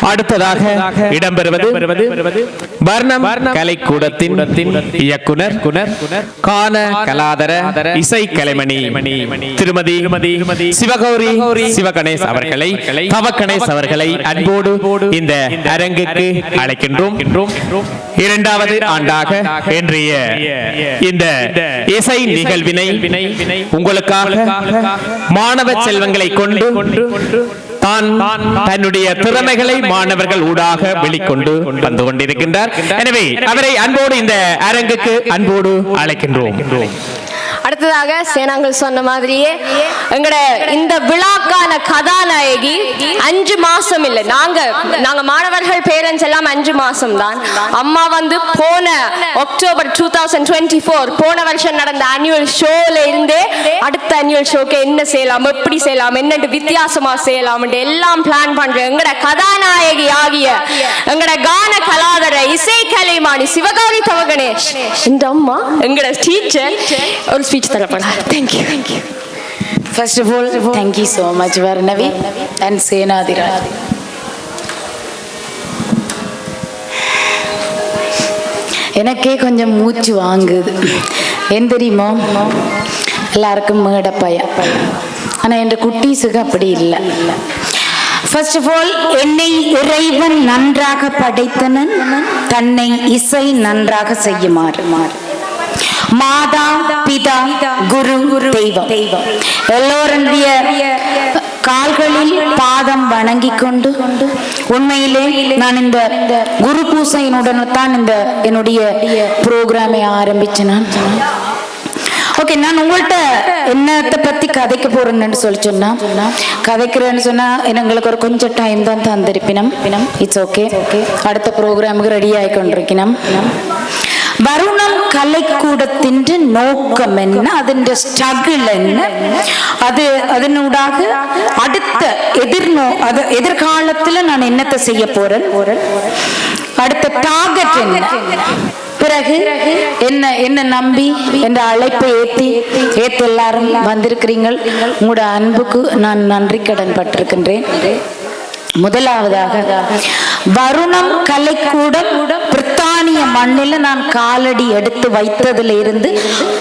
அடுத்ததாக இடம்பெறுவது வர்ணம் கலைக்கூடத்தின் இயக்குனர் கான கலாதர இசை கலைமணி திருமதி சிவகௌரி சிவகணேஷ் அவர்களை தவக்கணேஷ் அவர்களை அன்போடு இந்த அரங்குக்கு அழைக்கின்றோம். இரண்டாவது ஆண்டாக இன்றைய இந்த இசை நிகழ்வினை உங்களுக்காக மாணவ செல்வங்களை கொண்டு தன்னுடைய திறமைகளை மாணவர்கள் ஊடாக வெளிக்கொண்டு வந்து கொண்டிருக்கின்றார். எனவே அவரை அன்போடு இந்த அரங்குக்கு அன்போடு அழைக்கின்றோம். அடுத்ததாக சேனாங்கள் சொன்ன மாதிரியே எங்கட இந்த விழாக்கான கதாநாயகி 5 மாசம் இல்லை, நாங்க மாணவர்கள் பேரண்ட்ஸ் எல்லாம் 5 மாசம் தான். அம்மா வந்து போன அக்டோபர் 2024 போன வருஷம் நடந்த ஆனுவல் ஷோல இருந்தே அடுத்த ஆனுவல் ஷோக்கு என்ன செய்யலாம், எப்படி செய்யலாம், என்னென்று வித்தியாசமா செய்யலாம் எல்லாம் பிளான் பண்ற எங்கட கதாநாயகி ஆகிய எங்கட கான கலாதர இசை கலைமானி சிவகௌரி தவகணேஷ் இந்த அம்மா எங்கட டீச்சர் ஒரு speech தரப்படலாம். Thank you. First of all, thank you so much Varnavi and Senadhiraj. எனக்கே கொஞ்சம் மூச்சு வாங்குது. ஏன் தெரியுமோ, எல்லாருக்கும் மேடப்பயம். ஆனால் என் குட்டீஸுக்கு அப்படி இல்லை. ஃபர்ஸ்ட் ஆஃப் ஆல், என்னை இறைவன் நன்றாக படைத்தனன், தன்னை இசை நன்றாக செய்யுமாறு. மாதா பிதா குரு தெய்வம் எல்லோருடைய கால்களில் பாதம் வணங்கி கொண்டு உண்மையிலே நான் இந்த குரு பூசையினுடன் தான் இந்த என்னுடைய ப்ரோக்ராமை ஆரம்பிச்சேன். ஓகே, நான் உங்கள்கிட்ட என்னத்தை பத்தி கதைக்க போறேன்னு சொன்னா கதைக்கிறேன்னு சொன்னா எங்களுக்கு ஒரு கொஞ்சம் டைம் தான் தந்திருப்பினம். இட்ஸ் ஓகே, அடுத்த ப்ரோக்ராமுக்கு ரெடி ஆகிக்கொண்டிருக்கணும். வருணம் கலைக்கூடத்தின் நோக்கம் என்ன, അതിന്റെ ஸ்ட்ரகிள் என்ன, அதனூடாக அடுத்த எதிர்காலத்துல நான் என்னத்தை செய்ய போறேன், அடுத்த டார்கெட் என்ன, பிறகு என்ன நம்பி என்ற அழைப்பை ஏத்தி எல்லாரும் வந்திருக்கிறீர்கள். உங்களோட அன்புக்கு நான் நன்றி கடன் பட்டிருக்கின்றேன். முதலாவதாக வருணம் கலைக்கூடம் பிரித்தானிய மண்ணில் நான் காலடி எடுத்து வைத்ததுல இருந்து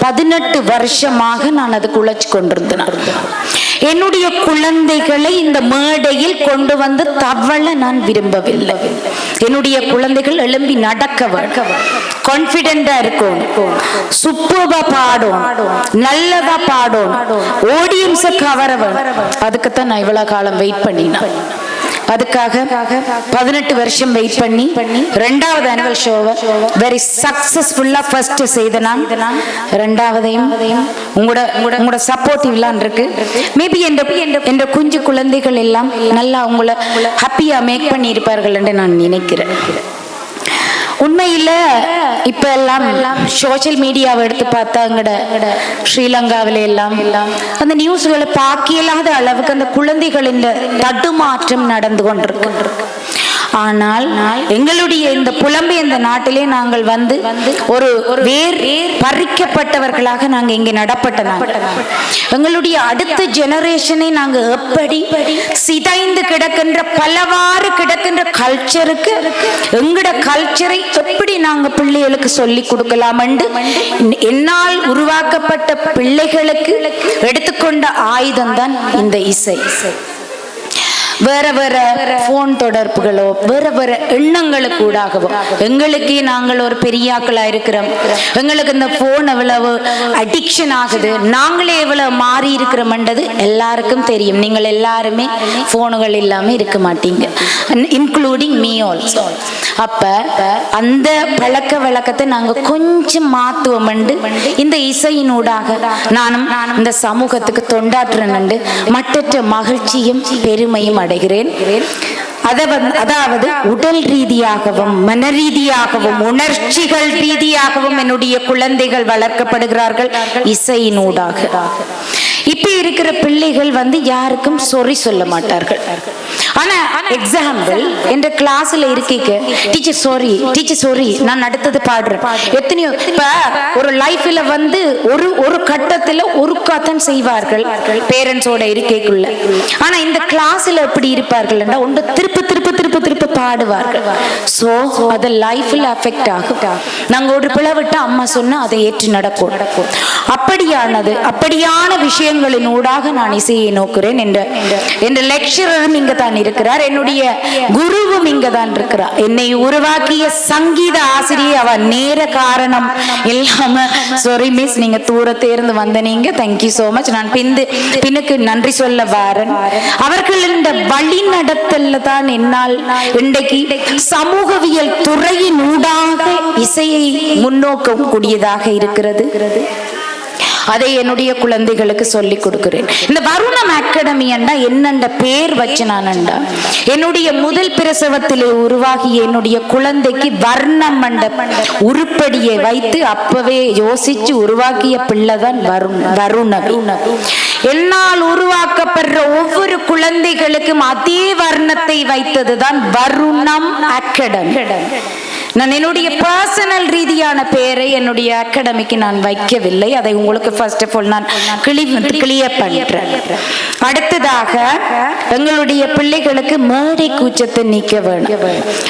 18 வருஷமாக நான் அதுக்கு உழைச்சு கொண்டிருந்தேன். என்னுடைய குழந்தைகளை இந்த மேடையில் கொண்டு வந்து தவள நான் விரும்பவில்லை. என்னுடைய குழந்தைகள் எழும்பி நடக்க கான்பிடென்டா இருக்கும், சூப்பர்பா பாடும், நல்லதா பாடும், ஆடியன்ஸ கவரவன். அதுக்குத்தான் நான் இவ்வளவு காலம் வெயிட் பண்ணினேன். அதுக்காக 18 வருஷம் வெயிட் பண்ணி ரெண்டாவது ஆனுவல் ஷோவை வெரி சக்சஸ்ஃபுல்லா ஃபர்ஸ்ட் செய்த நான் ரெண்டாவதையும் உங்களோட சப்போர்ட்டிவ்லாம் இருக்கு. மேபி என்ற குஞ்சு குழந்தைகள் எல்லாம் நல்லா உங்களை ஹாப்பியா மேக் பண்ணி இருப்பார்கள் என்று நான் நினைக்கிறேன். உண்மையில இப்ப எல்லாம் சோசியல் மீடியாவை எடுத்து பார்த்தா எங்கட ஸ்ரீலங்காவில எல்லாம் அந்த நியூஸ்களை பார்க்கலாத அளவுக்கு அந்த குழந்தைகளின் தடுமாற்றம் நடந்து கொண்டிருக்கு. ஆனால் எங்களுடைய இந்த புலம்பெயர் இந்த நாட்டிலே நாங்கள் வந்து ஒரு வேர் பறிக்கப்பட்டவர்களாக நாங்கள் இங்கே நடப்பட்டோம். எங்களுடைய அடுத்த ஜெனரேஷனை நாங்கள் எப்படி சிதைந்து கிடக்கின்ற பலவாறு கிடக்கின்ற கல்ச்சருக்கு எங்கட கல்ச்சரை எப்படி நாங்கள் பிள்ளைகளுக்கு சொல்லி கொடுக்கலாம் என்று என்னால் உருவாக்கப்பட்ட பிள்ளைகளுக்கு எடுத்துக்கொண்ட ஆயுதம் தான் இந்த இசை. வேற வேற போன் தொடர்புகளோ வேற எண்ணங்களுக்கு கூடாகவோ எங்களுக்கே நாங்கள் ஒரு பெரியாக்களா இருக்கிறோம். எங்களுக்கு இந்த போன் எவ்வளவு அடிக்ஷன் ஆகுது, நாங்களே எவ்வளவு மாறி இருக்கிறோம்ன்றது எல்லாருக்கும் தெரியும். நீங்கள் எல்லாருமே போனுகள் இல்லாம இருக்க மாட்டீங்க, இன்க்ளூடிங் மீ ஆல்சோ. அப்ப அந்த பழக்க வழக்கத்தை நாங்க கொஞ்சம் மாத்துவோம். இந்த இசையினூடாக நானும் இந்த சமூகத்துக்கு தொண்டாற்றுறேன். மற்றற்ற மகிழ்ச்சியும் பெருமையும் அடைகிறேன். அதாவது உடல் ரீதியாகவும் மன ரீதியாகவும் உணர்ச்சிகள் ரீதியாகவும் என்னுடைய குழந்தைகள் வளர்க்கப்படுகிறார்கள் இசையினூடாக. இப்ப இருக்கிற பிள்ளைகள் யாருக்கும் சொறி சொல்ல மாட்டார்கள். ஆனா எக்ஸாம்பிள் என்ற கிளாஸ்ல இருக்கீங்க டீச்சர் சாரி நான் அடுத்தது பாடுறேன். எத்தனையோ இப்ப ஒரு லைஃப்ல வந்து ஒரு கட்டத்துல ஒரு கத்தன் செய்வார்கள் பேரண்ட்ஸோட இருக்கைக்குள்ள. ஆனா இந்த கிளாஸ்ல எப்படி இருப்பார்கள் ஒன்று திருப்ப பாடுவார்கள். சோ அது லைஃப்ல அஃபெக்ட் ஆகும். நாங்க ஒரு பிளவிட்டு அம்மா சொன்னா அதை ஏற்று நடக்கும். அப்படியான விஷயங்களின் ஊடாக நான் இசையை நோக்குறேன் என்ற லெக்சரரும் இங்க தான் இருக்கிறார், என்னுடைய குருவும் இங்க தான் இருக்கிறார். என்னை உருவாக்கிய சங்கீத ஆசிரியை அவ நேர காரணம் இல்லாம சாரி மிஸ் நீங்க தூரத்தை இருந்து வந்த நீங்க தேங்க்யூ சோ மச். நான் பின்னுக்கு நன்றி சொல்ல வாரன். அவர்கள் இந்த வழி நடத்தல தான் என்னால் இன்றைக்கு சமூகவியல் துறையின் ஊடாக இசையை முன்னோக்க கூடியதாக இருக்கிறது. அதை என்னுடைய குழந்தைகளுக்கு சொல்லிக் கொடுக்கிறேன். இந்த வருணம் அகாடமி என்னண்ட பேர் வச்சு நான் என்னுடைய முதல் பிரசவத்திலே உருவாகிய என்னுடைய குழந்தைக்கு வர்ணம் உருப்படியை வைத்து அப்பவே யோசிச்சு உருவாக்கிய பிள்ளைதான் வருணம். என்னால் உருவாக்கப்படுற ஒவ்வொரு குழந்தைகளுக்கும் அதே வர்ணத்தை வைத்ததுதான் வருணம் அகாடமி. நான் என்னுடைய பர்சனல் ரீதியான பெயரை என்னுடைய அகாடமிக்கு நான் வைக்கவில்லை. அதை உங்களுக்கு ஃபர்ஸ்ட் ஆஃப் ஆல் நான் கிளியர் பண்றேன். அடுத்ததாக எங்களுடைய பிள்ளைகளுக்கு மேடை கூச்சத்தை நீக்க வேணும்.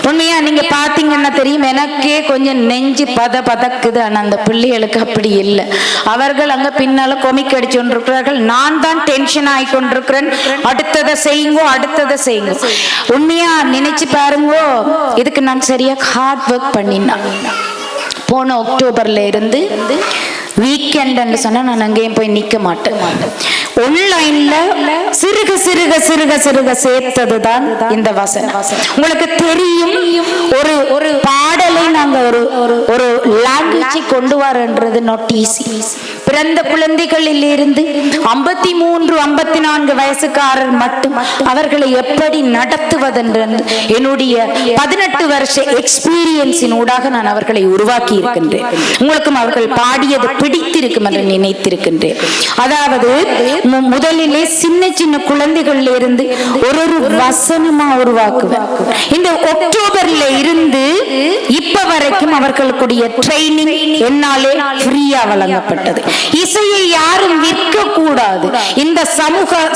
உண்மையா நீங்க பாத்தீங்கன்னா தெரியும், எனக்கே கொஞ்சம் நெஞ்சு பதக்குது. ஆனா அந்த பிள்ளைகளுக்கு அப்படி இல்லை. அவர்கள் அங்க பின்னால கொமிக் அடிச்சு கொண்டிருக்கிறார்கள். நான் தான் டென்ஷன் ஆகி கொண்டிருக்கிறேன். அடுத்ததை செய்யுங்க. உண்மையா நினைச்சு பாருங்க, இதுக்கு நான் சரியா ஹார்ட் ஒர்க் பண்ணினேன். போன அக்டோபர்ல இருந்து வீக்கெண்ட் சொன்னா நான் அங்கேயும் போய் நிக்க மாட்டேன். ஆன்லைன்ல சிறுக சேர்த்ததுதான் இந்த வசனம். உங்களுக்கு தெரியும், ஒரு பாடலை நாங்க ஒரு லாங்குவேஜை கொண்டு வரன்றது நாட் ஈஸி. பிறந்த குழந்தைகளில் இருந்து 53-54 வயசுக்காரர் மட்டும் அவர்களை எப்படி நடத்துவதென்று என்னுடைய 18 வருஷ எக்ஸ்பீரியன்ஸின் ஊடாக நான் அவர்களை உருவாக்கி இருக்கின்றேன். உங்களுக்கும் அவர்கள் பாடியது பிடித்திருக்கும் என்று நினைத்திருக்கின்றேன். அதாவது முதலிலே சின்ன குழந்தைகள்ல இருந்து ஒரு வசனமா உருவாக்குவேன். இந்த அக்டோபர்ல இருந்து இப்ப வரைக்கும் அவர்களுடைய ட்ரைனிங் என்னாலே ஃப்ரீயா வழங்கப்பட்டது. இசையை யாரும் விற்க கூடாது. இந்த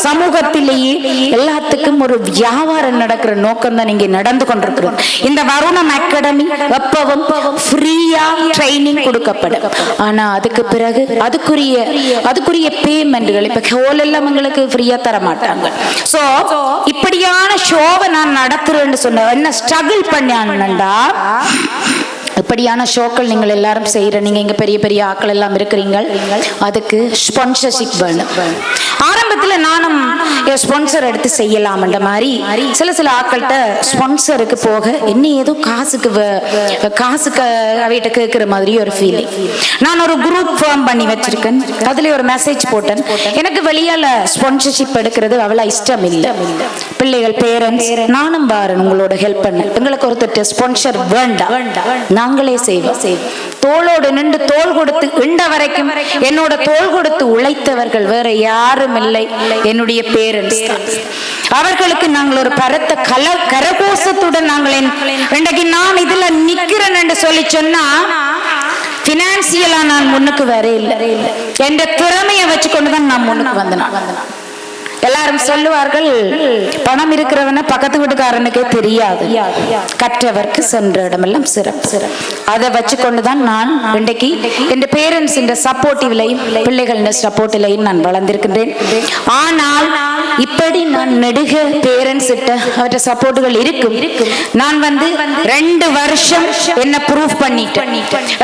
சமூகத்திலேயே எல்லாத்துக்கும் ஒரு வியாபாரம் நடக்கிற நோக்கம் தான் இங்கே நடந்து கொண்டிருக்கிறது. இந்த வருணம் அகாடமி எப்பவும் ஃப்ரீயா ட்ரைனிங் கொடுக்கப்படும். ஆனா அதுக்கு பிறகு அதுக்குரிய பேமெண்ட்கள் இப்ப ஹோல் எல்லாம் உங்களுக்கு ஃப்ரீயா தர மாட்டாங்க. சோ இப்படியான ஷோவை நான் நடத்துறேன்னு சொன்ன என்ன ஸ்ட்ரகிள் பண்ணான்டா, இப்படியான ஷோக்கள் நீங்கள் எல்லாரும் செய்யற, நீங்க இங்க பெரிய ஆக்கள் எல்லாம் இருக்கிறீங்க, அதுக்கு ஸ்பான்சர்ஷிப் வேணும். ஆரம்பத்துல நானும் ஸ்பான்சர் எடுத்து செய்யலாம்ன்ற மாதிரி சில ஆக்கள்கிட்ட ஸ்பான்சருக்கு போக என்ன ஏதோ காசுக்கு அவைகிட்ட கேட்கிற மாதிரி ஒரு ஃபீலிங். நான் ஒரு குரூப் ஃபார்ம் பண்ணி வச்சிருக்கேன். அதுல ஒரு மெசேஜ் போட்டேன், எனக்கு வெளியால ஸ்பான்சர்ஷிப் எடுக்கிறது அவ்வளவு இஷ்டம் இல்லை. பிள்ளைகள் பேரண்ட்ஸ் நானும் பாரு உங்களோட ஹெல்ப் பண்ண, எங்களுக்கு ஒருத்தர் ஸ்பான்சர் வேண்டாம், நாங்களே செய்வோம். தோளோடு நின்று தோள் கொடுத்து இண்ட வரைக்கும் என்னோட தோள் கொடுத்து உழைத்தவர்கள் வேற யாரும் இல்லை, என்னுடைய பேரண்ட்ஸ். அவர்களுக்கு நாங்கள் ஒரு பரத்த கரகோசத்துடன் நாங்கள் இன்றைக்கு நான் இதுல நிக்கிறேன் என்று சொல்லி சொன்னா பினான்சியலா நான் முன்னுக்கு வர இல்லை. என்ற திறமையை வச்சுக்கொண்டுதான் நான் முன்னுக்கு வந்தேன். எல்லாரும் சொல்லுவார்கள், பணம் இருக்கிறவன பக்கத்து வீட்டுக்காரனுக்கே தெரியாது, கற்றவர்க்கு சென்ற இடமெல்லாம் சிறப்பு. அதை வச்சுக்கொண்டுதான் நான் இன்றைக்கு என் பேரண்ட்ஸ் இந்த சப்போர்ட்டிவ்லையும் பிள்ளைகள் சப்போர்ட்டிலையும் நான் வளர்ந்திருக்கின்றேன். ஆனால் இப்படி நான் நெடுக பேரண்ட்ஸ் அவற்ற சப்போர்ட்டுகள் இருக்கும். நான் 2 வருஷம் என்ன ப்ரூவ் பண்ணிட்டேன்.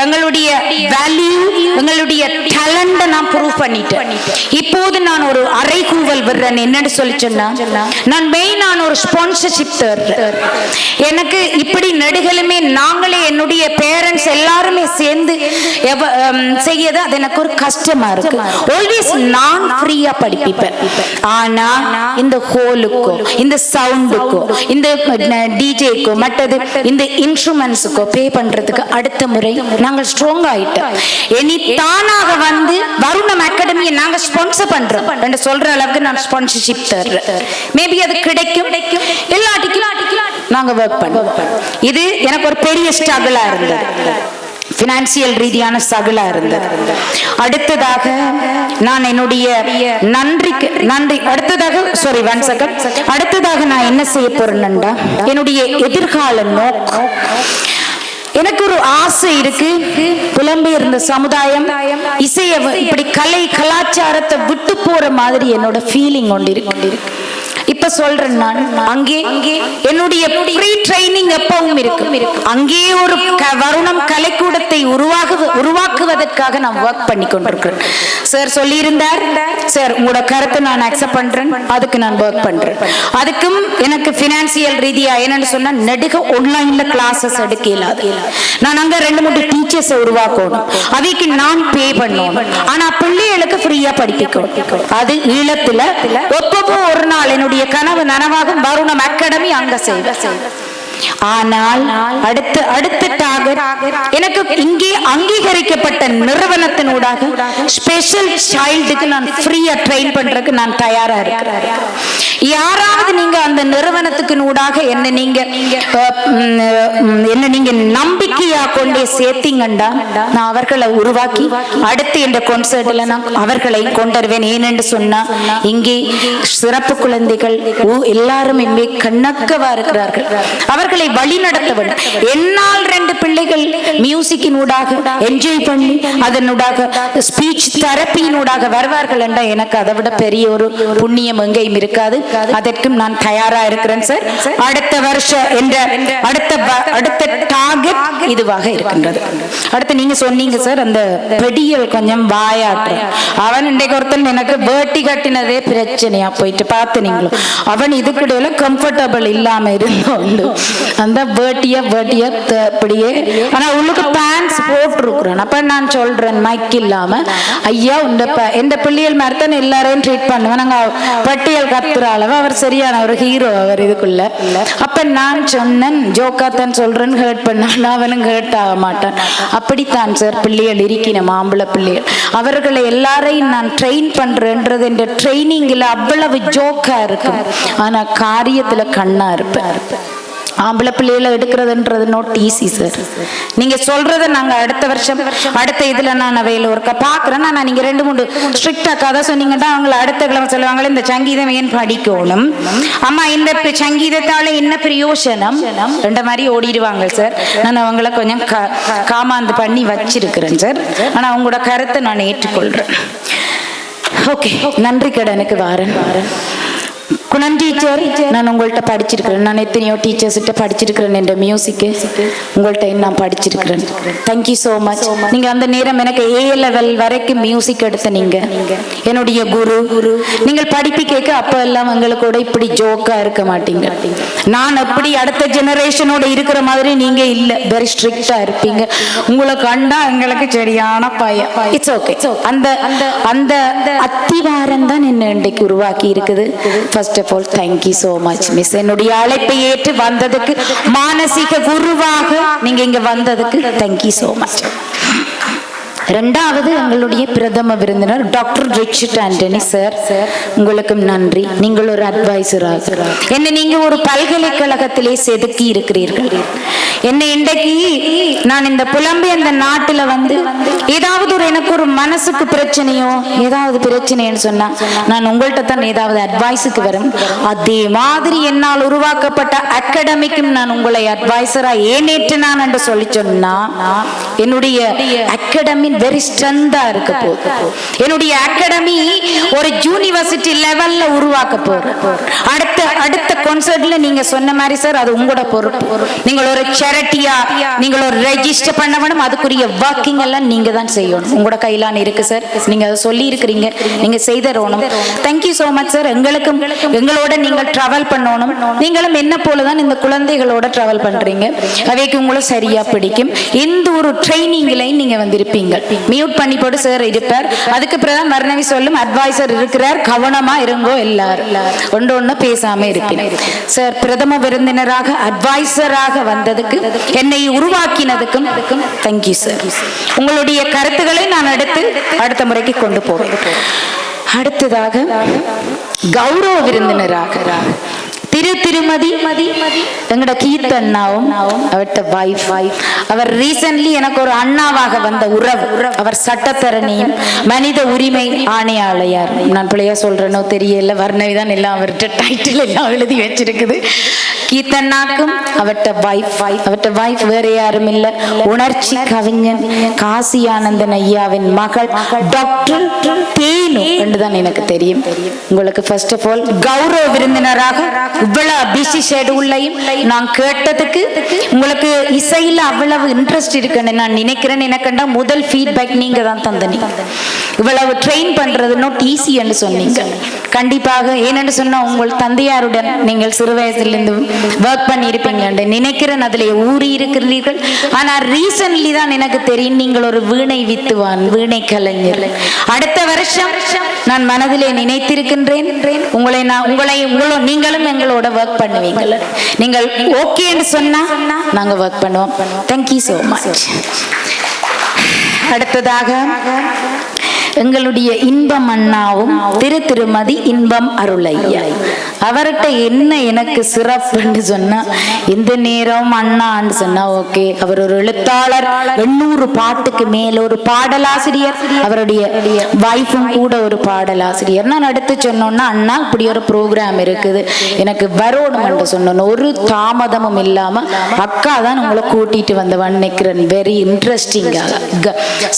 எங்களுடைய வேல்யூ, எங்களுடைய டேலண்ட நான் ப்ரூவ் பண்ணிட்டேன். இப்போது நான் ஒரு அறைகூவல் வர்றேன். என்னன்னு சொல்லி சொன்னா, நான் மெயினான ஒரு ஸ்பான்சர்ஷிப் தர்றேன். எனக்கு இப்படி நெடுகளுமே நாங்களே என்னுடைய பேரண்ட்ஸ் எல்லாருமே சேர்ந்து செய்யது அது எனக்கு ஒரு கஷ்டமா இருக்கு. ஆல்வேஸ் நான் ஃப்ரீயா படிப்பேன். ஆனா இந்த ஹோலுக்கோ, இந்த சவுண்டுக்கோ, இந்த டிஜேக்கோ, மற்றது இந்த இன்ஸ்ட்ருமெண்ட்ஸுக்கோ பே பண்றதுக்கு அடுத்த முறை நாங்கள் ஸ்ட்ராங் ஆயிட்டோம். இனி தானாக வருணம் அகாடமியை நாங்க ஸ்பான்சர் ஸ்பான்சர் பண்றேன் என்று சொல்ற அளவுக்கு நான் ஸ்பான்சர்ஷிப் தர்றேன். மேபி அது கிடைக்கும், எல்லாட்டிக்கும் நாங்க ஒர்க் பண்ணுவோம். இது எனக்கு ஒரு பெரிய ஸ்ட்ரகிளா இருந்தது, பினான்சியல் ரீதியான ஸ்ட்ரகிளா இருந்தது. அடுத்ததாக நான் என்னுடைய நன்றி அடுத்ததாக நான் என்ன செய்ய போறேன்னா, என்னுடைய எதிர்கால நோக்கம், எனக்கு ஒரு ஆசை இருக்கு. புலம்பெயர்ந்த சமுதாயம் இசைய இப்படி கலாச்சாரத்தை விட்டு போற மாதிரி என்னோட ஃபீலிங் ஒன்று இருக்கு. இப்ப சொல்றேன், நான் அங்கே என்னுடைய ப்ரீ ட்ரைனிங் எப்பவும் இருக்கு. அங்கே ஒரு வருணம் கலைக்கூடத்தை உருவாக்குவதற்காக நான் ஒர்க் பண்ணி கொண்டிருக்கிறேன். சார் சொல்லி இருந்தார், சார் உங்களோட கருத்தை நான் அக்செப்ட் பண்றேன், அதுக்கு நான் ஒர்க் பண்றேன். அதுக்கும் எனக்கு பினான்சியல் ரீதியா என்னன்னு சொன்னா, நெடுக ஆன்லைன்ல கிளாஸஸ் எடுக்க இயலாது. நான் அங்க 2-3 டீச்சர்ஸ் உருவாக்கணும், அவைக்கு நான் பே பண்ணணும். ஆனா பிள்ளைகளுக்கு ஃப்ரீயா படிக்கணும். அது ஈழத்துல எப்பப்போ ஒரு நாள் என்னுடைய கனவு நனவாகும் வருணம் அகாடமி அங்க செய்வேன். ஆனால் அடுத்த டார்கெட் எனக்கு இங்கே அங்கீகரிக்கப்பட்ட நிறுவனத்தினூடாக ஸ்பெஷல் சைல்டுக்கு நான் ஃப்ரீயா ட்ரெயின் பண்றதுக்கு நான் தயாரா இருக்கிறேன். யாராவது நீங்க அந்த நிறுவனத்துக்கு ஊடாக என்ன நீங்க நம்பிக்கையா கொண்டே சேர்த்தீங்கண்டா, நான் அவர்களை உருவாக்கி அடுத்து இந்த கான்சர்ட்ல நான் அவர்களை கொண்டுருவேன். ஏனென்று சொன்னா, இங்கே சிறப்பு குழந்தைகள் எல்லாரும் இங்கே கண்ணக்கவா இருக்கிறார்கள். அவர்களை வழி நடத்த வேண்டும். என்னால் 2 பிள்ளைகள் மியூசிக்கின் ஊடாக என்ஜாய் பண்ணி அதனூடாக ஸ்பீச் தெரப்பியினூடாக வருவார்கள் என்றால் எனக்கு அதை விட பெரிய ஒரு புண்ணியம் எங்கேயும் இருக்காது. அதற்கும் நான் தயாரா இருக்கிறேன் சார். அடுத்த வருஷம் என்ற அடுத்த டார்கெட் இதுவாக இருக்கின்றது. அடுத்து நீங்க சொன்னீங்க சார், அந்த பெடியல் கொஞ்சம் வாயாற்று. அவன் இன்றைக்கு ஒருத்தன் எனக்கு வேட்டி கட்டினதே பிரச்சனையா போயிட்டு பார்த்து நீங்களும், அவன் இதுக்கிடையில கம்ஃபர்டபிள் இல்லாம இருந்தோண்டு அந்த வேட்டிய அப்படியே, ஆனா உள்ளுக்கு பேண்ட்ஸ் போட்டிருக்கிறேன். அப்ப நான் சொல்றேன் மைக் இல்லாம, ஐயா எந்த பிள்ளைகள் மாதிரி தான் எல்லாரையும் ட்ரீட் பண்ணுவேன். நாங்க பட்டியல் கத்துற அளவு அவர் சரியான ஒரு ஹீரோ அவர் இதுக்குள்ள. அப்ப நான் சொன்னேன், ஜோக்காத்தான் சொல்றேன், ஹேர்ட் பண்ண அவனும் ஹேர்ட் ஆக மாட்டான். அப்படித்தான் சார் பிள்ளைகள் இருக்கணும், ஆம்பளை பிள்ளைகள். அவர்களை எல்லாரையும் நான் ட்ரெயின் பண்றேன்றது இந்த ட்ரைனிங்ல அவ்வளவு ஜோக்கா இருக்கும், ஆனா காரியத்துல கண்ணா இருப்பேன். ஆம்பளை பிள்ளைகளை எடுக்கிறதுன்றது நோட் ஈஸி சார். நீங்க சொல்றதை நாங்க அடுத்த வருஷம் அடுத்த இதுல நான் அவையில ஒருக்கா பாக்குறேன். நான் நீங்க 2-3 ஸ்ட்ரிக்டா கதை சொன்னீங்கன்னா அவங்களை அடுத்த கிழமை சொல்லுவாங்களே, இந்த சங்கீதம் ஏன் படிக்கணும் அம்மா, இந்த சங்கீதத்தால என்ன பிரயோசனம் ரெண்ட மாதிரி ஓடிடுவாங்க சார். நான் அவங்கள கொஞ்சம் காமாந்து பண்ணி வச்சிருக்கிறேன் சார். ஆனா அவங்களோட கருத்தை நான் ஏற்றுக்கொள்றேன். ஓகே, நன்றி கடனுக்கு வாரன். குணன் டீச்சர், நான் உங்கள்கிட்ட படிச்சிருக்கிறேன். நான் எத்தனையோ டீச்சர்ஸ்கிட்ட படிச்சிருக்கிறேன். என்ற மியூசிக்கு உங்கள்கிட்ட நான் படிச்சிருக்கிறேன். Thank you so much. நீங்க அந்த நேரம் எனக்கு A லெவல் வரைக்கும் மியூசிக் எடுத்த நீங்க என்னுடைய குரு. நீங்கள் படிப்பு கேட்க அப்ப எல்லாம் எங்களுக்கு கூட இப்படி ஜோக்கா இருக்க மாட்டீங்க. நான் அப்படி அடுத்த ஜெனரேஷனோட இருக்கிற மாதிரி நீங்க இல்ல, வெரி ஸ்ட்ரிக்டா இருப்பீங்க. உங்களை கண்டா எங்களுக்கு சரியான பயம். It's okay. அந்த அந்த அத்திவாரம் தான் என்ன இன்றைக்கு உருவாக்கி இருக்குது. First of all thank you so much miss. என்னுடைய அழைப்பை ஏற்று வந்ததுக்கு, மானசீக குருவாக நீங்க இங்க வந்ததுக்கு தேங்க்யூ ஸோ மச். இரண்டாவது எங்களுடைய பிரதம விருந்தினர் டாக்டர் ரிச்சர்ட் ஆண்டனி சார், உங்களுக்கும் நன்றி. நீங்கள் ஒரு அட்வைசராக என்னை நீங்க ஒரு பல்கலைக்கழகத்திலே செதுக்கி இருக்கிறீர்கள். என்னை இன்றைக்கு நான் இந்த புலம்பெயர்ந்த நாட்டுல வந்து ஏதாவது ஒரு எனக்கு ஒரு மனசுக்கு பிரச்சனையோ ஏதாவது பிரச்சனைன்னு சொன்னா நான் உங்கள்கிட்ட தான் ஏதாவது அட்வைஸுக்கு வரும். அதே மாதிரி என்னால் உருவாக்கப்பட்ட அகாடமிக்கும் நான் உங்களை அட்வைசரா ஏனேற்றினான் என்று சொல்லி சொன்னா, என்னுடைய அகாடமி வெரி ஸ்ட்ரென்தா இருக்க போகுது. என்னுடைய அகாடமி ஒரு யூனிவர்சிட்டி லெவல்ல உருவாக்க போறேன். அடுத்த கான்சர்ட்ல நீங்க சொன்ன மாதிரி சார், அது உங்களோட பொறுப்பு. நீங்கள் ஒரு சேரிட்டியா நீங்கள் ஒரு ரெஜிஸ்டர் பண்ண வேணும். அதுக்குரிய ஒர்க்கிங் எல்லாம் நீங்க தான் செய்யணும். உங்களோட கையிலான இருக்கு சார். நீங்க அதை சொல்லி இருக்கிறீங்க, நீங்க செய்தரணும். Thank you so much sir. எங்களோட நீங்கள் டிராவல் பண்ணணும். நீங்களும் என்ன போலதான் இந்த குழந்தைகளோட டிராவல் பண்றீங்க. அவைக்கு உங்களுக்கு சரியா பிடிக்கும். இந்த ஒரு ட்ரைனிங்லையும் நீங்க வந்திருப்பீங்க. மியூட் பண்ணி போட்டு சார் இருப்பார். அதுக்கு பிறகு மறுநவி சொல்லும் அட்வைசர் இருக்கிறார், கவனமா இருங்கோ எல்லாரும். ஒன்று பேசாம இருப்பேன் சார். பிரதம விருந்தினராக அட்வைசராக வந்ததுக்கு, என்னை உருவாக்கினதுக்கும் தேங்க்யூ சார். உங்களுடைய கருத்துக்களை நான் அடுத்த முறைக்கு கொண்டு போவேன். அடுத்ததாக கௌரவ விருந்தினராக திருமதி எங்கட கீர்த்தண்ணாவும் அவர்கிட்ட வைஃப். அவர் ரீசன்ட்லி எனக்கு ஒரு அண்ணாவாக வந்த உறவு. அவர் சட்டத்தரணியும் மனித உரிமை ஆணையாளர். நான் பிள்ளையா சொல்றேனோ தெரியல, வர்ணவி தான் எல்லாம் அவர்கிட்ட டைட்டில் எல்லாம் எழுதி வச்சிருக்குது. கீர்த்தண்ணாக்கும் அவர்கிட்ட வைஃப் வேற யாரும் இல்ல, உணர்ச்சி கவிஞன் காசி ஆனந்தன் ஐயாவின் மகள் டாக்டர் தேனு என்றுதான் எனக்கு தெரியும். உங்களுக்கு ஃபர்ஸ்ட் ஆஃப் ஆல் கௌரவ விருந்தினராக இவ்வளவு பிஸி ஷெட்யூல்லையும் நான் கேட்டதுக்கு உங்களுக்கு இசையில அவ்வளவு இன்ட்ரெஸ்ட் இருக்குன்னு நான் நினைக்கிறேன். எனக்குண்டா முதல் ஃபீட்பேக் நீங்க தான் தந்தீங்க. இவ்வளவு ட்ரெயின் பண்றது நாட் ஈஸி என்று சொன்னீங்க. கண்டிப்பாக ஏனென்று சொன்னா உங்கள் தந்தையாருடன் நீங்கள் சிறு வயசுலேருந்து ஒர்க் பண்ணி இருப்பீங்க நினைக்கிறேன். அதுல ஊறி இருக்கிறீர்கள். ஆனா ரீசன்ட்லி தான் எனக்கு தெரியும் நீங்கள் ஒரு வீணை வித்துவான், வீணை கலைஞர். அடுத்த வருஷம் நான் மனதிலே நினைத்திருக்கின்றேன் நீங்களும் எங்களோட ஒர்க் பண்ணுவீங்க. நீங்கள் ஓகேன்னு சொன்னா நாங்க ஒர்க் பண்ணுவோம். Thank you so much. அடுத்ததாக எங்களுடைய இன்பம் அண்ணாவும் திருமதி இன்பம் அருளையா. அவர்கிட்ட என்ன எனக்கு சிறப்புன்னு சொன்னா, இந்த நேரம் அண்ணான்னு சொன்னா ஓகே. அவர் ஒரு எழுத்தாளர், 800 பாட்டுக்கு மேல ஒரு பாடலாசிரியர். அவருடைய வைஃபும் கூட ஒரு பாடலாசிரியர். நான் அடுத்து சொன்னோன்னா, அண்ணா இப்படி ஒரு ப்ரோக்ராம் இருக்குது எனக்கு வரணும் என்று சொன்னோன்னு ஒரு தாமதமும் இல்லாம அக்கா தான் உங்களை கூட்டிட்டு வந்தவன் நினைக்கிறேன். வெரி இன்ட்ரெஸ்டிங்காக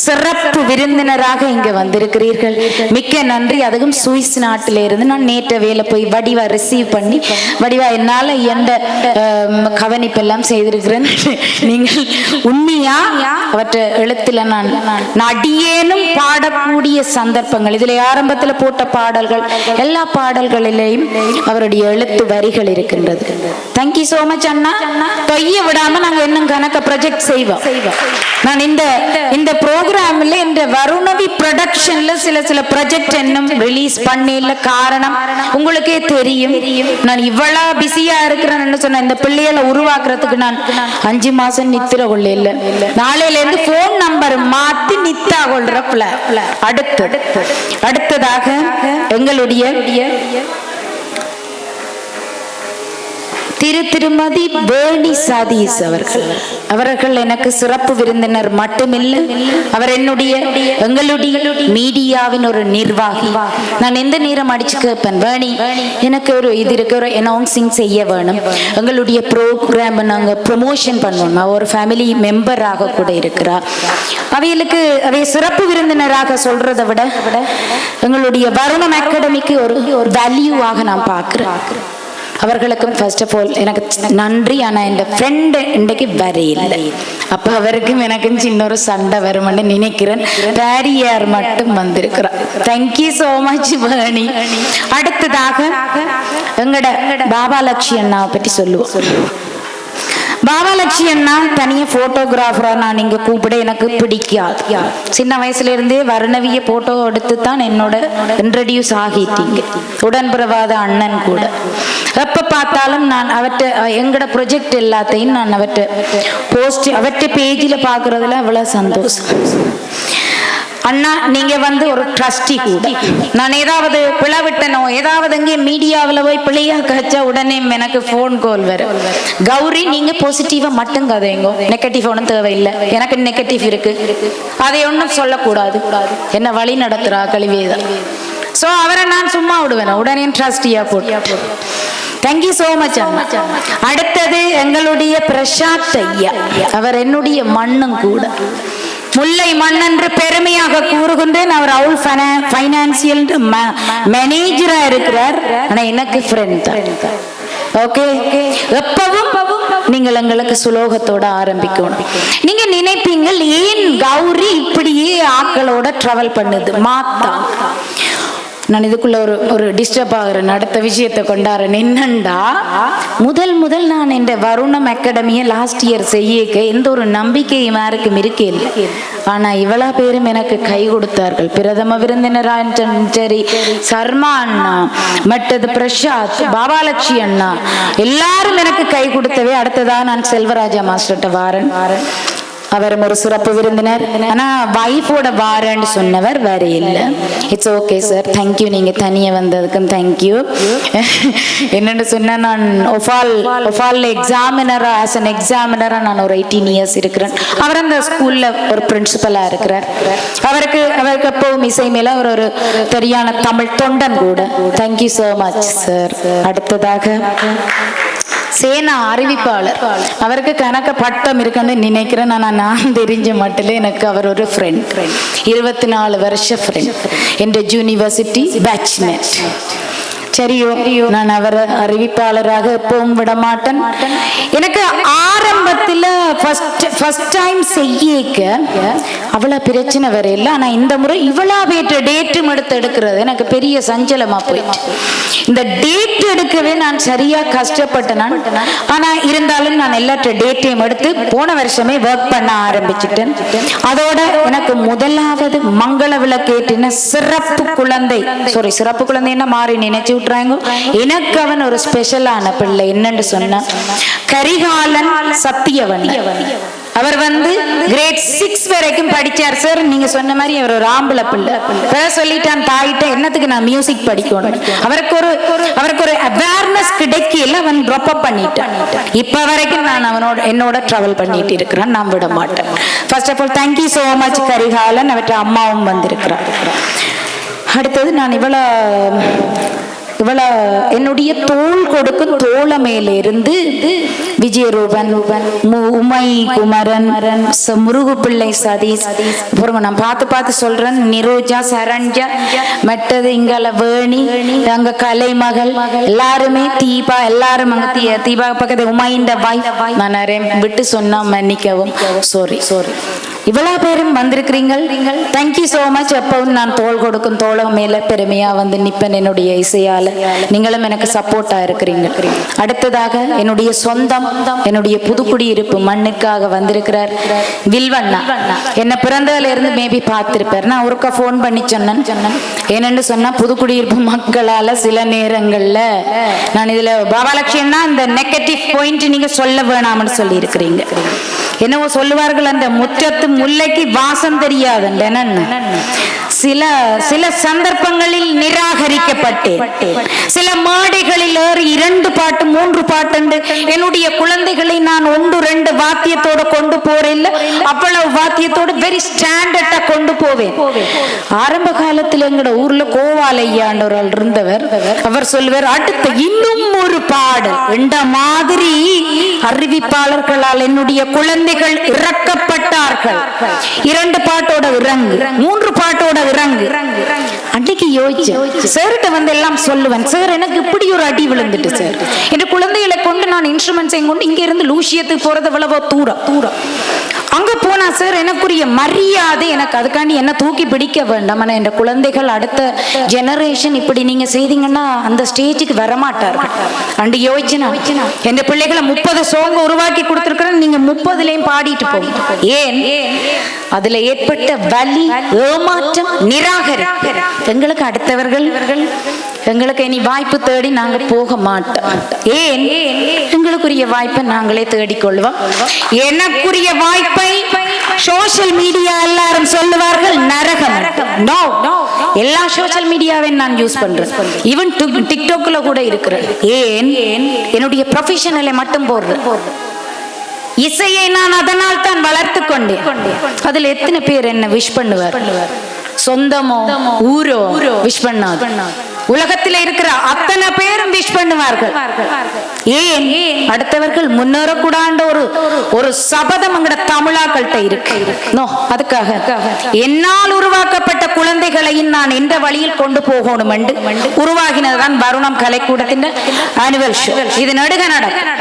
சிறப்பு விருந்தினராக இங்க வந்திருக்கிறீர்கள். மிக்க நன்றி. அதுவும் சுவிஸ் நாட்டில இருந்து நான் நேற்று வேலை போய் வடிவா ரிசீவ் பண்ணி வடிவா என்னால எந்த கவனிப்பெல்லாம் செய்திருக்கிறேன். நீங்கள் உண்மையா அவற்றை எழுத்துல நான் அடியேனும் பாடக்கூடிய சந்தர்ப்பங்கள், இதுல ஆரம்பத்துல போட்ட பாடல்கள் எல்லா பாடல்களிலேயும் அவருடைய எழுத்து வரிகள் இருக்கின்றது. தேங்க்யூ சோ மச் அண்ணா. தொய்ய விடாம நாங்க இன்னும் கணக்க ப்ராஜெக்ட் செய்வோம். நான் இந்த ப்ரோக்ராம்ல இந்த வருணவி ப்ரொடக்ஷன்ல சில ப்ராஜெக்ட் இன்னும் ரிலீஸ் பண்ணல. காரணம் உங்களுக்கே தெரியும், நான் இவ்வளவு பிஸியா இருக்கிறேன்னு சொன்ன இந்த பிள்ளைகளை உருவாக்குறதுக்கு நான் 5 மாசம் நித்திர கொள்ள இல்ல. நாளையில இருந்து போன் நம்பர் மாத்தி நித்தா கொள்ற அடுத்ததாக எங்களுடைய திருமதி வேணி சதீஷ் அவர்கள் எனக்கு சிறப்பு விருந்தினர் மட்டுமில்லை, அவர் எங்களுடைய மீடியாவின் ஒரு நிர்வாகி. நான் எந்த நேரம் அடிச்சு கேட்பேன், வேணி எனக்கு ஒரு இது இருக்கு, ஒரு அனௌன்சிங் செய்ய வேணும், எங்களுடைய ப்ரோக்ராம் நாங்கள் ப்ரொமோஷன் பண்ணுவோம். ஒரு ஃபேமிலி மெம்பராக கூட இருக்கிறார். அவைய சிறப்பு விருந்தினராக சொல்றதை விட எங்களுடைய வருணம் அகாடமிக்கு ஒரு வேல்யூவாக நான் பார்க்கிறேன். அவர்களுக்கும் ஃபர்ஸ்ட் ஆஃப் ஆல் எனக்கு நன்றி. ஆனால் என் ஃப்ரெண்டு இன்றைக்கு வரையில்லை. அப்போ அவருக்கும் எனக்கும் சின்ன ஒரு சண்டை வரும்னு நினைக்கிறேன். பேரியார் மட்டும் வந்திருக்கிறார். தேங்க்யூ ஸோ மச் வேணி. அடுத்ததாக எங்கட பாபாலட்சுமி அண்ணாவை பற்றி சொல்லுவோம். பாபாலட்சுமி அண்ணா தனியாக ஃபோட்டோகிராஃபரா நான் இங்கே கூப்பிட எனக்கு பிடிக்காது. சின்ன வயசுல இருந்தே வர்ணவிய போட்டோ எடுத்து தான் என்னோட இன்ட்ரடியூஸ் ஆகிட்டீங்க. உடன்பிறவாத அண்ணன் கூட எப்ப பார்த்தாலும் நான் அவற்றை எங்கட ப்ரொஜெக்ட் எல்லாத்தையும் நான் அவற்றை பேஜில் பார்க்கறதுல அவ்வளவு சந்தோஷம். அண்ணா நீங்க ஒரு ட்ரஸ்டி கூட. நான் ஏதாவது பிளவிட்டனோ ஏதாவது இங்கே மீடியாவில் போய் பிள்ளையா கச்சா உடனே எனக்கு ஃபோன் கால் வரும். கௌரி நீங்க பாசிட்டிவா மட்டும் கதைங்கோ, நெகட்டிவ் ஒன்றும் தேவையில்லை, எனக்கு நெகட்டிவ் இருக்கு, அதை ஒன்றும் சொல்லக்கூடாது, என்ன வழி நடத்துறா கழிவேதான். ஸோ அவரை நான் சும்மா விடுவேன், உடனே ட்ரஸ்டியா போட்டு. தேங்க்யூ சோ மச் அண்ணா. அடுத்தது எங்களுடைய பிரசாத் ஐயா. அவர் என்னுடைய மண்ணும் கூட, முல்லை மண் என்று பெருமையாக கூறுகின்றேன். அவர் அவுல் ஃபைனான்சியல் மேனேஜரா இருக்கிறார். ஆனா எனக்கு ஃப்ரெண்ட் தான். ஓகே, எப்பவும் நீங்கள் எங்களுக்கு சுலோகத்தோட ஆரம்பிக்கணும். நீங்க நினைப்பீங்க ஏன் கௌரி இப்படியே ஆக்களோட டிராவல் பண்ணுது மாத்தா. நான் இதுக்குள்ள ஒரு டிஸ்டர்ப் ஆகிறேன். அடுத்த விஷயத்தை கொண்டாடுறேன். என்னண்டா முதல் நான் இந்த வருணம் அகாடமியை லாஸ்ட் இயர் செய்ய எந்த ஒரு நம்பிக்கையும் யாருக்கும் இருக்கே இல்லை. ஆனா இவ்வளவு பேரும் எனக்கு கை கொடுத்தார்கள். பிரதம விருந்தினரான் சரி, சர்மா அண்ணா, மற்றது பிரசாத், பாபாலட்சுமி அண்ணா, எல்லாரும் எனக்கு கை கொடுத்தவே. அடுத்ததா நான் செல்வராஜா மாஸ்டர்கிட்ட வாரன். அவரும் ஒரு சிறப்பு விருந்தினர். ஆனா வைஃபோட வாரன்னு சொன்னவர் வேற இல்லை. It's okay sir, thank you. நீங்க தனியா வந்ததுக்கும் தேங்க்யூ. என்னன்னு சொன்னா நான் ஒஃபால் எக்ஸாமினரா ஆஸ் அன் எக்ஸாமினரா நான் ஒரு 18 இயர்ஸ் இருக்கிறேன். அவர் அந்த ஸ்கூல்ல ஒரு பிரின்சிபலா இருக்கிறார். அவருக்கு எப்பவும் இசை மேல அவர் ஒரு சரியான தமிழ் தொண்டன் கூட. Thank you so much sir. அடுத்ததாக சேனா அறிவிப்பாளர். அவருக்கு கணக்க பட்டம் இருக்குன்னு நினைக்கிறேன். நான் தெரிஞ்ச மட்டும் எனக்கு அவர் ஒரு ஃப்ரெண்ட், 24 வருஷ ஃப்ரெண்ட், என் யூனிவர்சிட்டி பேட்ச்மேட். சரியோ, நான் அவர் அறிவிப்பாளராக எப்பவும் விட மாட்டேன். எனக்கு ஆரம்பத்தில் ஃபர்ஸ்ட் டைம் செய்யக்க அவ்வளோ பிரச்சனை வர இல்லை. ஆனால் இந்த முறை இவ்வளோ பேற்ற டேட்டும் எடுக்கிறது எனக்கு பெரிய சஞ்சலமா போயிட்டு. இந்த டேட் எடுக்கவே நான் சரியா கஷ்டப்பட்டேன். ஆனால் இருந்தாலும் நான் எல்லாற்ற டேட்டையும் எடுத்து போன வருஷமே ஒர்க் பண்ண ஆரம்பிச்சுட்டேன். அதோட எனக்கு முதலாவது மங்கள விளக்கேற்றின சிறப்பு குழந்தைன்னா மாறி நினைச்சு எனக்கு அவன் ஒரு ஸ்பெஷலான பிள்ளை. என்னன்னு சொன்ன கரிகாலன் சத்தியவன். அவர் கிரேட் 6 வரைக்கும் படிச்சார் சார். நீங்க சொன்ன மாதிரி அவர் ஒரு ஆம்பளை பிள்ளை. சொல்லிட்டான் தாயிட்ட, என்னத்துக்கு நான் மியூசிக் படிக்கணும். அவருக்கு ஒரு அவேர்னஸ் கிடைக்கல, அவன் ட்ராப் அப் பண்ணிட்டான். இப்ப வரைக்கும் நான் என்னோட டிராவல் பண்ணிட்டு இருக்கிறேன், நான் விட மாட்டேன். First of all thank you so much Karikalan. அவற்ற அம்மாவும் வந்திருக்கிறார். அடுத்தது நான் இவள என்னுடைய தோள் கொடுக்கும் தோழமையிலிருந்து விஜயரூபன், உமை குமரன், முருகு பிள்ளை சதீஷ், நான் பார்த்து சொல்றேன், நிரோஜா, சரண்ஜா, மற்றது இங்கால வேணி, அங்க கலைமகள் எல்லாருமே, தீபா எல்லாரும் அங்க தீபா பக்கத்து உமையின் வாய் நான் விட்டு சொன்னா மன்னிக்கவும். சாரி. இவ்வளவு பேரும் வந்திருக்கிறீங்க. Thank you so much. எப்பவும் நான் தோள் கொடுக்கும் தோழம் மேல பெருமையா நிப்பேன் என்னுடைய இசையால. நீங்களும் எனக்கு சப்போர்ட்டா இருக்கிறீங்க. அடுத்ததாக என்னுடைய சொந்தம், என்னுடைய புதுக்குடியிருப்பு மண்ணுக்காக வந்திருக்கிறார் வில்வண்ணா. என்ன பிறந்ததுல இருந்து மேபி பார்த்திருப்பார். நான் ஒருக்கா போன் பண்ணி சொன்னேன். என்னன்னு சொன்னா புதுக்குடியிருப்பு மக்களால சில நேரங்கள்ல நான் இதுல பாபாலட்சுமின்னா இந்த நெகட்டிவ் பாயிண்ட் நீங்க சொல்ல வேணாம்னு சொல்லி இருக்கிறீங்க. என்னவோ சொல்லுவார்கள், அந்த முற்றத்து முல்லைக்கு வாசம் தெரியாது. சில சந்தர்ப்பங்களில் நிராகரிக்கப்பட்டேன். சில மாடிகளில் ஏறி 2 பாட்டு 3 பாட்டு என்னுடைய குழந்தைகளை நான் 1-2 வாத்தியத்தோட கொண்டு போறேன். அவ்வளவு வாத்தியத்தோட வெரி ஸ்டாண்டர்டா கொண்டு போவேன். ஆரம்ப காலத்தில் எங்கட ஊர்ல கோவாலையாண்டவர்கள் இருந்தவர். அவர் சொல்லுவார், அடுத்த இன்னும் ஒரு பாடு என்ற மாதிரி அறிவிப்பாளர்களால் என்னுடைய குழந்தைகள் இறக்கப்பட்டார்கள். 2 பாட்டோட இறங்கு, 3 பாட்டோட இறங்கு. அன்னைக்கு யோசிச்சேன், சார்கிட்ட எல்லாம் சொல்லுவேன், சார் எனக்கு இப்படி ஒரு அடி விழுந்துட்டு சார். என் குழந்தைகளை கொண்டு நான் இன்ஸ்ட்ருமெண்ட்ஸையும் கொண்டு இங்க இருந்து லூசியத்துக்கு போறது எவ்வளவோ தூரம். அங்க போனா சார் எனக்குரிய மரியாதை, எனக்கு அதுக்காண்டி என்ன தூக்கி பிடிக்க வேண்டாம். ஆனா என் குழந்தைகள் அடுத்த ஜெனரேஷன் இப்படி நீங்க செய்தீங்கன்னா அந்த ஸ்டேஜுக்கு வரமாட்டார்கள். அண்டு யோசிச்சுனா என் பிள்ளைகளை 30 சோங்க உருவாக்கி கொடுத்துருக்கிறேன். நீங்க 30லயும் பாடிட்டு போங்க. ஏன் அதுல ஏற்பட்ட வலி, ஏமாற்றம், நிராகரி எங்களுக்கு அடுத்தவர்கள் எங்களுக்கு இனி வாய்ப்பு தேடி நாங்க போக மாட்டோம். ஏன் எங்களுக்குரிய வாய்ப்பை நாங்களே தேடிக்கொள்வோம். எனக்குரிய வாய்ப்பை சோசியல் மீடியா எல்லாரும் சொல்லுவார்கள் நரகம். நோ, எல்லா சோசியல் மீடியாவையும் நான் யூஸ் பண்றேன். ஈவன் டிக்டாக்ல கூட இருக்கிறேன். ஏன் என்னுடைய ப்ரொஃபஷனலை மட்டும் போடுறேன். இசையை நான் அதனால் தான் வளர்த்து கொண்டேன். அதுல எத்தனை பேர் என்ன விஷ் பண்ணுவார்? சொந்தமோ ஊரோ விஷ் பண்ணாது. உலகத்தில் இருக்கிற அத்தனை பேரும் விஷ் பண்ணுவார்கள். ஏன் அடுத்தவர்கள் முன்னேறக்கூடாண்ட ஒரு சபதம் அங்கட தமிழாக்கள்கிட்ட இருக்கு. அதுக்காக என்னால் உருவாக்கப்பட்ட குழந்தைகளையும் நான் எந்த வழியில் கொண்டு போகணும் என்று உருவாகினதுதான் வருணம் கலைக்கூடத்தின் ஆனுவல் ஷோ. இது நடுக நடக்கும்.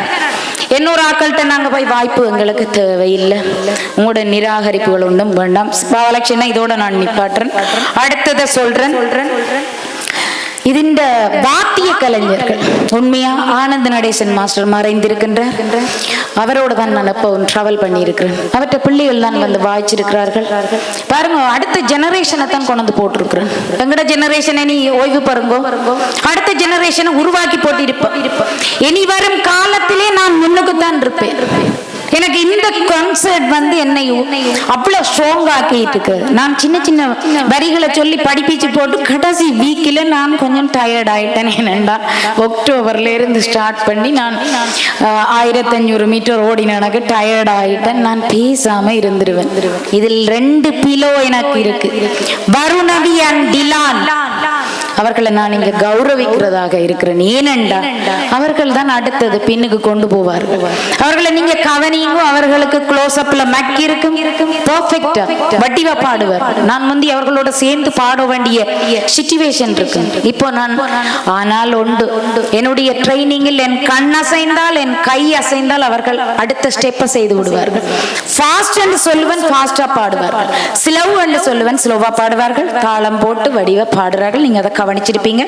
இன்னொரு ஆக்கள்கிட்ட நாங்க போய் வாய்ப்பு எங்களுக்கு தேவையில்லை. உங்களோட நிராகரிப்புகள் ஒன்றும் வேண்டாம். பாவலட்சுமி இதோட நான் நிப்பாட்டுறேன். அடுத்ததை சொல்றேன். இந்த வாத்திய கலைஞர்கள் உண்மையா ஆனந்த நடேசன் மாஸ்டர் மறைந்திருக்கின்றார். அவரோட தான் நான் இப்போ டிராவல் பண்ணி இருக்கிறேன். அவற்ற பிள்ளைகள் தான் வாய்ச்சிருக்கிறார்கள். பாருங்க, அடுத்த ஜெனரேஷனை தான் கொண்டு போட்டிருக்கிறேன். எங்கட ஜெனரேஷனை நீ ஓய்வு பாருங்க, அடுத்த ஜெனரேஷனை உருவாக்கி போட்டிருப்பேன். இனி வரும் காலத்திலே நான் முன்னுக்கு தான் இருப்பேன். எனக்கு இந்த கான்செர்ட் வந்து என்னை அவ்வளவு ஸ்ட்ராங் ஆக்கிட்டு இருக்கு. நான் சின்ன சின்ன வரிகளை சொல்லி படிப்பிச்சு போட்டு கடைசி வீக்கில் நான் கொஞ்சம் டயர்ட் ஆயிட்டேன். என்னண்டா அக்டோபர்ல இருந்து ஸ்டார்ட் பண்ணி நான் 1500 மீட்டர் ஓடின எனக்கு டயர்ட் ஆயிட்டேன். நான் பேசாம இருந்துருவேன். இதில் 2 பிலோ எனக்கு இருக்கு. வருணவி அண்ட் டிலான் அவர்களை நான் இங்க கௌரவிக்கிறதாக இருக்கிறேன். ஏனென்றா அவர்கள் தான் அடுத்தது பின்னுக்கு கொண்டு போவார்கள். அவர்களை நீங்க கவனிங்க. அவர்களுக்கு க்ளோஸ் அப்ல மக் இருக்கும், பெர்ஃபெக்ட்டா வட்டிவா பாடுவார். நான் முந்தி அவர்களோட சேர்ந்து பாட வேண்டிய சிச்சுவேஷன் இருக்கு. இப்போ நான் ஆனால் உண்டு என்னுடைய ட்ரைனிங்கில் என் கண் அசைந்தால் என் கை அசைந்தால் அவர்கள் அடுத்த ஸ்டெப்பை செய்து விடுவார்கள். ஃபாஸ்ட் என்று சொல்லுவன் ஃபாஸ்டா பாடுவார்கள், ஸ்லோவ் என்று சொல்லுவன் ஸ்லோவா பாடுவார்கள். தாளம் போட்டு வடிவா பாடுறார்கள். நீங்க அதை கவனிச்சிருப்பீங்க.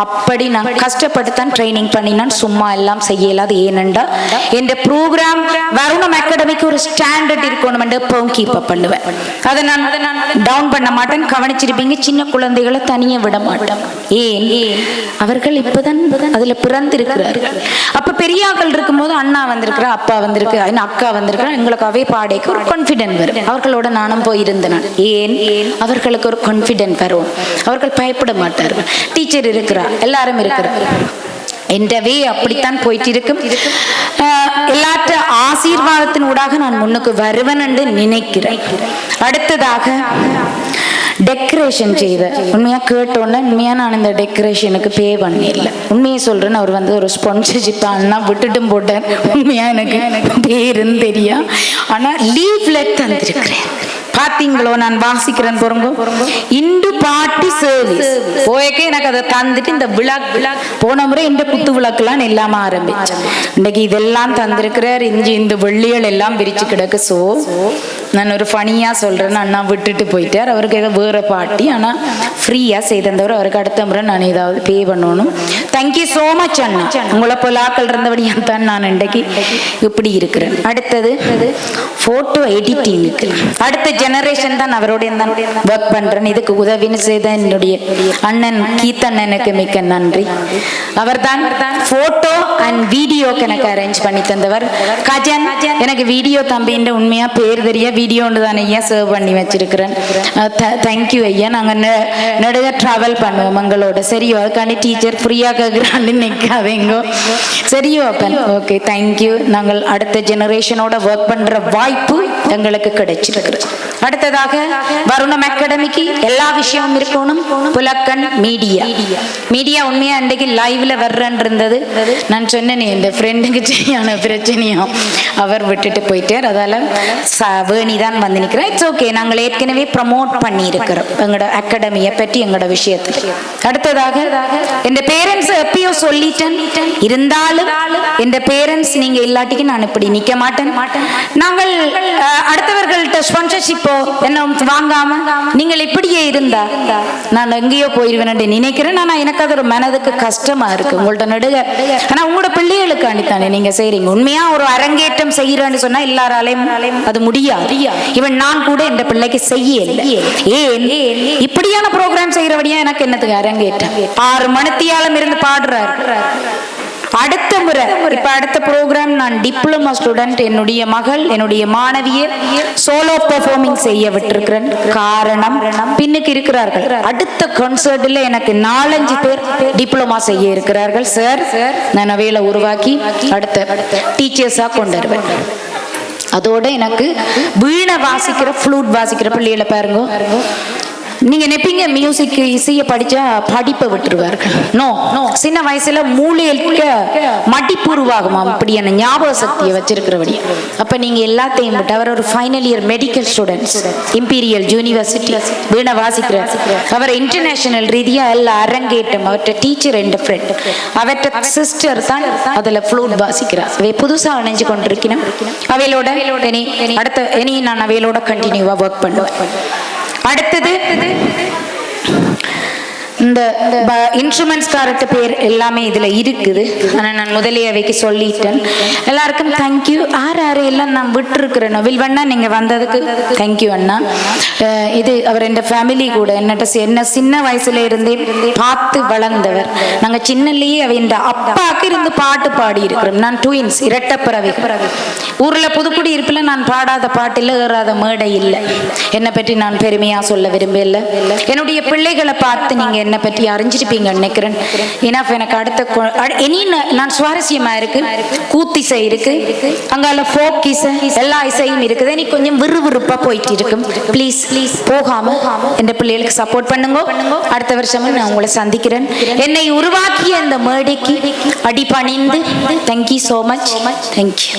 அப்படி நான் கஷ்டப்பட்டு தான் ட்ரைனிங் பண்ணினான். சும்மா எல்லாம் செய்யலாது. ஏனென்றா என் ப்ரோக்ராம் வருணம் அகாடமிக்கு ஒரு ஸ்டாண்டர்ட் இருக்கணும் என்று எப்பவும் கீப் அப் பண்ணுவேன். அதை நான் டவுன் பண்ண மாட்டேன். கவனிச்சிருப்பீங்க. சின்ன குழந்தைகளை தனியே விட மாட்டேன். ஏன் அவர்கள் இப்பதான் அதுல பிறந்திருக்கிறார்கள். அப்ப பெரியாக்கள் இருக்கும்போது அண்ணா வந்திருக்கிறா, அப்பா வந்திருக்கு, அக்கா வந்திருக்கிறா, எங்களுக்கு அவை பாடைக்கு ஒரு கான்ஃபிடென்ட் வரும். அவர்களோட நானும் போயிருந்தேன். ஏன் அவர்களுக்கு ஒரு கான்ஃபிடென்ட் வரும். அவர்கள் பயப்பட மாட்டார்கள். டீச்சர் இருக்கிறா, எல்லாரும் இருக்கிறார். என்றவே அப்படித்தான் போயிட்டு இருக்கும். எல்லாற்ற ஆசீர்வாதத்தின் ஊடாக நான் முன்னுக்கு வருவேன் என்று நினைக்கிறேன். அடுத்ததாக டெக்கரேஷன் செய்த உண்மையா கேட்டோன்னே உண்மையா நான் இந்த டெக்கரேஷனுக்கு பே பண்ணிடல. உண்மையை சொல்றேன். அவர் வந்து ஒரு ஸ்பான்சர்ஷிப் தான் விட்டுட்டும் போட்டேன். உண்மையா எனக்கு பேருன்னு தெரியா. ஆனா லீவ்லெட் தந்திருக்கிறேன். பாத்தீங்களோ நான் வாசிக்கிறேன் பொருங்க. இந்து பாட்டி சர்வீஸ் போயக்கே எனக்கு அதை தந்துட்டு இந்த விழா போன முறை இந்த குத்து விளக்குலாம் எல்லாம் ஆரம்பிச்சேன். இன்னைக்கு இதெல்லாம் தந்திருக்கிறார். இந்த வெள்ளிகள் எல்லாம் விரிச்சு கிடக்கு. சோ நான் ஒரு ஃபனியா சொல்றேன். அண்ணா விட்டுட்டு போயிட்டார். அவருக்கு வேற பாட்டி ஆனா ஃப்ரீயா செய்தவர். அவருக்கு அடுத்த முறை நான் ஏதாவது பே பண்ணணும். தேங்க்யூ சோ மச் அண்ணா. உங்களை போல ஆக்கள் இருந்தபடியா தான் நான் இன்றைக்கு இப்படி இருக்கிறேன். அடுத்தது போட்டோ எடிட்டிங்க்கு அடுத்த ஜெனரேஷன் தான் அவரோட ஒர்க் பண்றேன். இதுக்கு உதவின்னு செய்த என்னுடைய அண்ணன் கீத்தண்ணனுக்கு மிக்க நன்றி. அவர் தான் போட்டோ அண்ட் வீடியோக்கு எனக்கு அரேஞ்ச் பண்ணி தந்தவர். கஜன் எனக்கு வீடியோ தம்பின்ற உண்மையா பேர் தெரிய வீடியோன்னு தான் ஐயா சர்வ் பண்ணி வச்சிருக்கிறேன். தேங்க்யூ ஐயா. நாங்க நடுக டிராவல் பண்ணுவோம் எங்களோட. சரியோ அதுக்காண்டி டீச்சர் ஃப்ரீயா கேட்கிறான்னு நினைக்காதீங்க. சரியோ அப்பன். Okay thank you. நாங்கள் அடுத்த ஜெனரேஷனோட ஒர்க் பண்ற வாய்ப்பு எங்களுக்கு கிடைச்சிருக்கிறது. அடுத்ததாக வருணம் அகாடமிக்கு எல்லா விஷயமும் இருக்கணும். புலக்கன் மீடியா உண்மையா அன்றைக்கு லைவ்ல வர்றன்னு இருந்தது. நான் சொன்னேன் இந்த ஃப்ரெண்டுக்கு சரியான பிரச்சனையும் அவர் விட்டுட்டு போயிட்டார். அதால வேணி தான் வந்து நிற்கிறேன். It's okay. நாங்கள் ஏற்கனவே ப்ரமோட் பண்ணி இருக்கிறோம் எங்களோட அகாடமியை பற்றி எங்களோட விஷயத்தை. அடுத்ததாக என் பேரண்ட்ஸ் எப்பயோ சொல்லிட்டேன். இருந்தாலும் என் பேரண்ட்ஸ் நீங்க இல்லாட்டிக்கு நான் இப்படி நிக்க மாட்டேன். நாங்கள் அடுத்தவர்கள்ட்ட ஸ்பான்சர்ஷிப்போ என்ன வாங்காம நீங்கள் இப்படியே இருந்தா நான் எங்கேயோ போயிருவேன் நினைக்கிறேன். ஆனா எனக்கு அது ஒரு மனதுக்கு கஷ்டமா இருக்கு உங்கள்ட்ட நடுக. ஆனா உங்களோட பிள்ளைகளுக்கு அனுத்தானே நீங்க செய்றீங்க. உண்மையா ஒரு அரங்கேற்றம் செய்யறேன்னு சொன்னா எல்லாராலையும் அது முடியாது. இவன் நான் கூட என் பிள்ளைக்கு செய்யல. ஏன் இப்படியான ப்ரோக்ராம் செய்யறபடியா எனக்கு என்னத்துக்கு அரங்கேற்றம்? 6 மணித்தியாலம் இருந்து பாடுறாரு. அடுத்த முறை இப்ப அடுத்த ப்ரோக்ராம் நான் டிப்ளமா ஸ்டூடெண்ட் என்னுடைய மகள் என்னுடைய மாணவியை சோலோ பெர்ஃபார்மிங் செய்ய விட்டிருக்கிறேன். காரணம் பின்னுக்கு இருக்கிறார்கள். அடுத்த கான்சர்ட்ல எனக்கு 4-5 பேர் டிப்ளமா செய்ய இருக்கிறார்கள். சார் நான் அவையில உருவாக்கி அடுத்த டீச்சர்ஸா கொண்டு வருவேன். அதோட எனக்கு வீணை வாசிக்கிற ஃப்ளூட் வாசிக்கிற பிள்ளைகளை பாருங்க. நீங்க நினைப்பீங்க மியூசிக் இசையை படிச்சா படிப்பை விட்டுருவார்கள். நோ, சின்ன வயசுல மூளையில மடிப்பு உருவாகுமா அப்படியான ஞாபக சக்தியை வச்சிருக்கிறபடி. அப்ப நீங்க எல்லாத்தையும் விட்டு அவர் ஒரு final year medical students imperial university வீணை வாசிக்கிறார். அவர் இன்டர்நேஷனல் ரீதியா எல்லாம் அரங்கேற்றம். அவர்கிட்ட டீச்சர் என்ற ஃப்ரெண்ட் அவர்கிட்ட சிஸ்டர் தான் அதுல ஃப்ளூட் வாசிக்கிறார். அவை புதுசா அணைஞ்சு கொண்டிருக்கணும். அவையோட அடுத்த நான் அவையோட கண்டினியூவா ஒர்க் பண்ணுவேன். அடுத்தது இந்த இன்ஸ்ட்ருமெண்ட்ஸ் காரத்து பேர் எல்லாமே இதுல இருக்குது. ஆனா நான் முதலே அவைக்கு சொல்லிட்டேன். எல்லாருக்கும் தேங்க்யூ. ஆறு எல்லாம் நான் விட்டுருக்கிறேன். வில்வண்ணா நீங்க வந்ததுக்கு தேங்க்யூ அண்ணா. இது அவர் என் ஃபேமிலி கூட என்ன சின்ன வயசுல இருந்தே பார்த்து வளர்ந்தவர். நாங்க சின்னலேயே அவ இந்த அப்பாக்கு இருந்து பாட்டு பாடி இருக்கிறோம். நான் ட்வின்ஸ், இரட்டப்பிறவி. ஊர்ல புதுக்குடி இருப்பில நான் பாடாத பாட்டில் ஏறாத மேடை இல்லை. என்னை பற்றி நான் பெருமையா சொல்ல விரும்பல. என்னுடைய பிள்ளைகளை பார்த்து நீங்க என்னை பற்றி அறிஞ்சிருப்பீங்க நினைக்கிறேன். ஏன்னா எனக்கு அடுத்த நான் சுவாரஸ்யமா இருக்கு. கூத்திசை இருக்கு, அங்கால ஃபோக் இசை, எல்லா இசையும் இருக்குது. எனக்கு கொஞ்சம் விறுவிறுப்பா போயிட்டு இருக்கும். ப்ளீஸ் போகாம என் பிள்ளைகளுக்கு சப்போர்ட் பண்ணுங்க. அடுத்த வருஷமும் நான் உங்களை சந்திக்கிறேன். என்னை உருவாக்கிய இந்த மேடைக்கு அடிபணிந்து தேங்க்யூ so much. தேங்க்யூ.